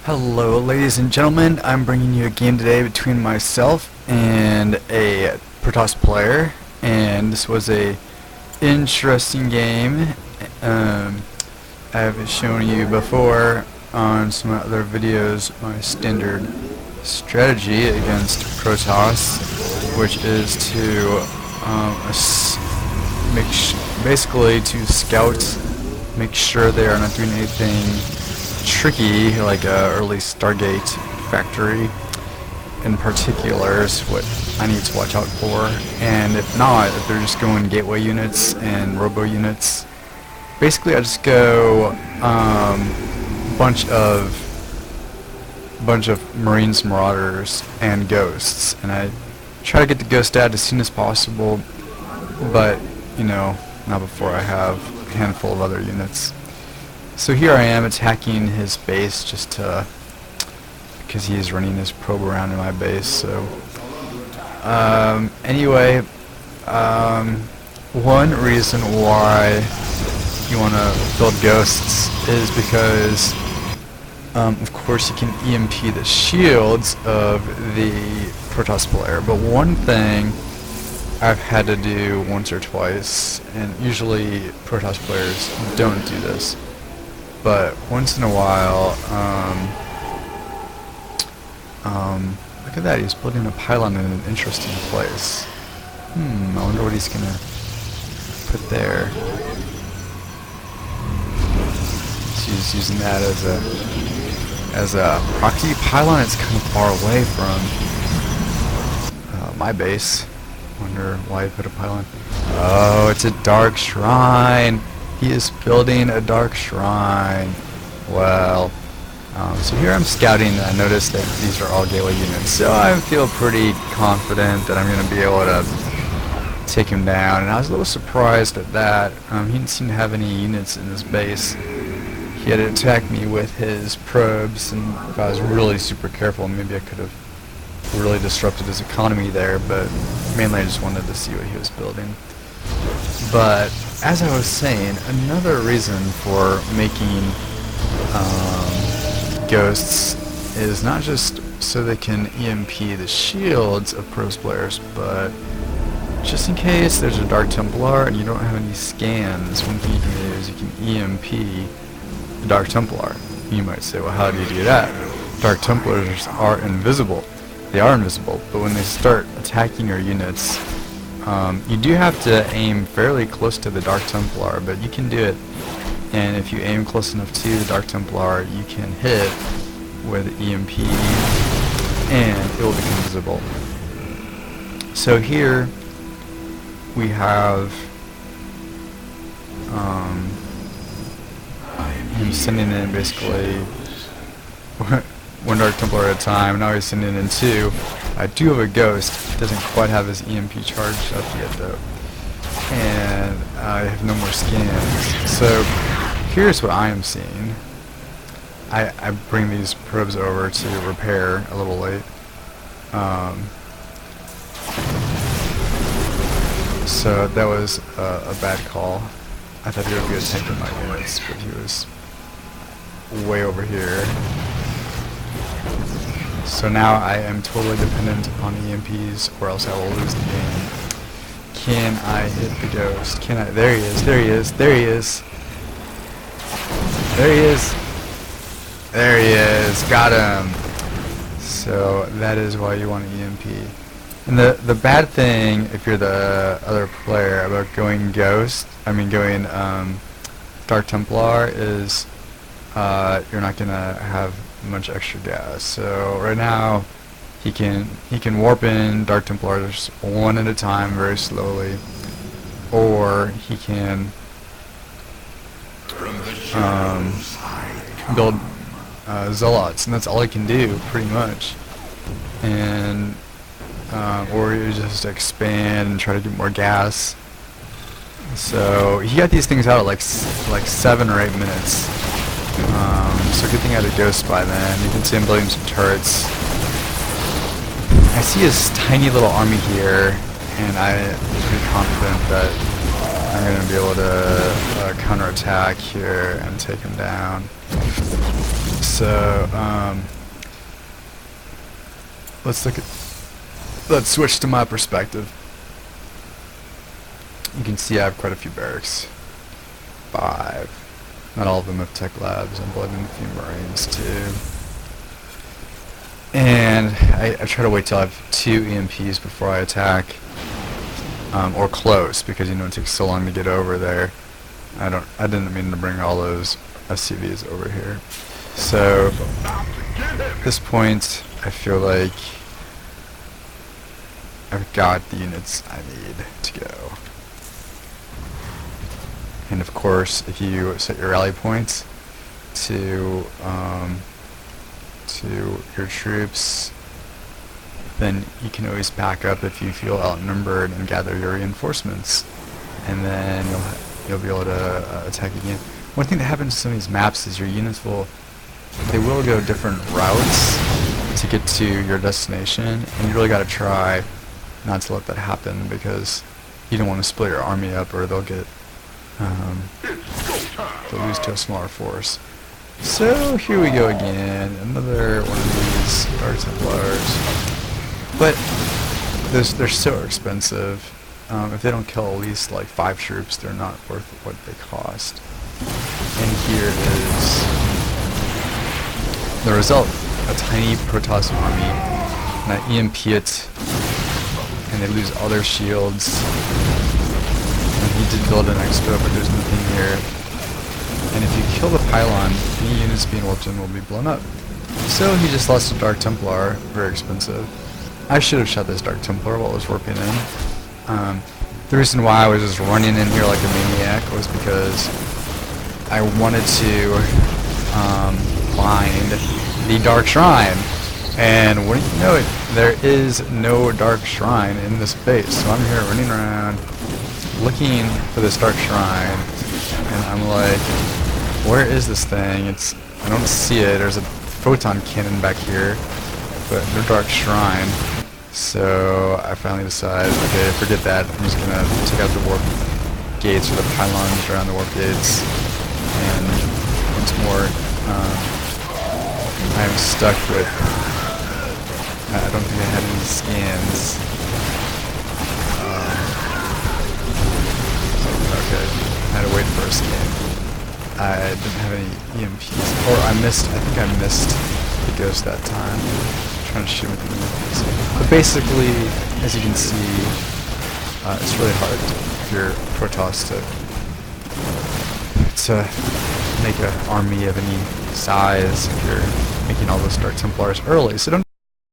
Hello ladies and gentlemen, I'm bringing you a game today between myself and a Protoss player, and this was a interesting game. I've shown you before on some other videos my standard strategy against Protoss, which is to basically to scout, make sure they are not doing anything tricky, like early Stargate factory in particular is what I need to watch out for. And if not, if they're just going gateway units and robo units, basically I just go bunch of Marines, Marauders, and Ghosts, and I try to get the Ghost out as soon as possible, but you know, not before I have a handful of other units. So here I am attacking his base just to, because he is running his probe around in my base. So anyway, one reason why you want to build Ghosts is because of course you can EMP the shields of the Protoss player, but one thing I've had to do once or twice, and usually Protoss players don't do this, but once in a while, look at that, he's building a pylon in an interesting place. I wonder what he's gonna put there. He's using that as a proxy pylon. It's kind of far away from my base. Wonder why he put a pylon. Oh, it's a dark shrine. He is building a dark shrine. Well, so here I'm scouting, and I noticed that these are all gateway units, so I feel pretty confident that I'm going to be able to take him down. And I was a little surprised at that. He didn't seem to have any units in his base. He had attacked me with his probes, and if I was really super careful, maybe I could have really disrupted his economy there, but mainly I just wanted to see what he was building. But as I was saying, another reason for making Ghosts is not just so they can EMP the shields of Protoss players, but just in case there's a Dark Templar and you don't have any scans, one thing you can do is you can EMP the Dark Templar. You might say, well, how do you do that? Dark Templars are invisible. They are invisible, but when they start attacking your units, you do have to aim fairly close to the Dark Templar, but you can do it. And if you aim close enough to the Dark Templar, you can hit with EMP, and it will become visible. So here we have him sending in basically one Dark Templar at a time. Now he's sending in two. I do have a Ghost. Doesn't quite have his EMP charged up yet though. And I have no more scans. So here's what I am seeing. I bring these probes over to repair a little late. So that was a bad call. I thought he would be attacking my units, but he was way over here. So now I am totally dependent on EMPs, or else I will lose the game. Can I hit the Ghost? Can I? There he is, there he is, there he is. There he is. There he is. Got him. So that is why you want an EMP. And the bad thing, if you're the other player, about going Ghost, going Dark Templar, is you're not gonna have much extra gas. So right now he can warp in Dark Templars one at a time very slowly, or he can build Zealots, and that's all he can do pretty much. And or you just expand and try to get more gas. So he got these things out at like 7 or 8 minutes. So good thing I had a Ghost by then. You can see him building some turrets. I see his tiny little army here, and I'm pretty confident that I'm going to be able to counterattack here and take him down. So, let's switch to my perspective. You can see I have quite a few barracks. 5. Not all of them have tech labs. I'm building a few Marines too. And I try to wait till I have 2 EMPs before I attack. Or close, because you know it takes so long to get over there. I didn't mean to bring all those SCVs over here. So at this point I feel like I've got the units I need to go. And of course, if you set your rally points to your troops, then you can always back up if you feel outnumbered and gather your reinforcements, and then you'll be able to attack again. One thing that happens to some of these maps is your units will go different routes to get to your destination, and you really got to try not to let that happen, because you don't want to split your army up, or they'll lose to a smaller force. So here we go again, another one of these Dark Templars. But they're so expensive. If they don't kill at least like 5 troops, they're not worth what they cost. And here is the result: a tiny Protoss army, and I EMP it, and they lose all their shields. And he did build an expo, but there's nothing here. And if you kill the pylon, any units being warped in will be blown up. So he just lost a Dark Templar, very expensive. I should have shot this Dark Templar while I was warping in. The reason why I was just running in here like a maniac was because I wanted to find the Dark Shrine. And wouldn't you know it, there is no Dark Shrine in this base. So I'm here running around looking for this Dark Shrine, and I'm like, where is this thing? I don't see it. There's a photon cannon back here, but no Dark Shrine. So I finally decide, okay, forget that. I'm just gonna take out the warp gates, or the pylons around the warp gates, and once more, I'm stuck with. I don't think I had any scans. Okay, I had to wait for a scan. I didn't have any EMPs, or I think I missed the ghost that time. Trying to shoot with the EMPs. But basically, as you can see, it's really hard if you're Protoss to make an army of any size if you're making all those Dark Templars early. So don't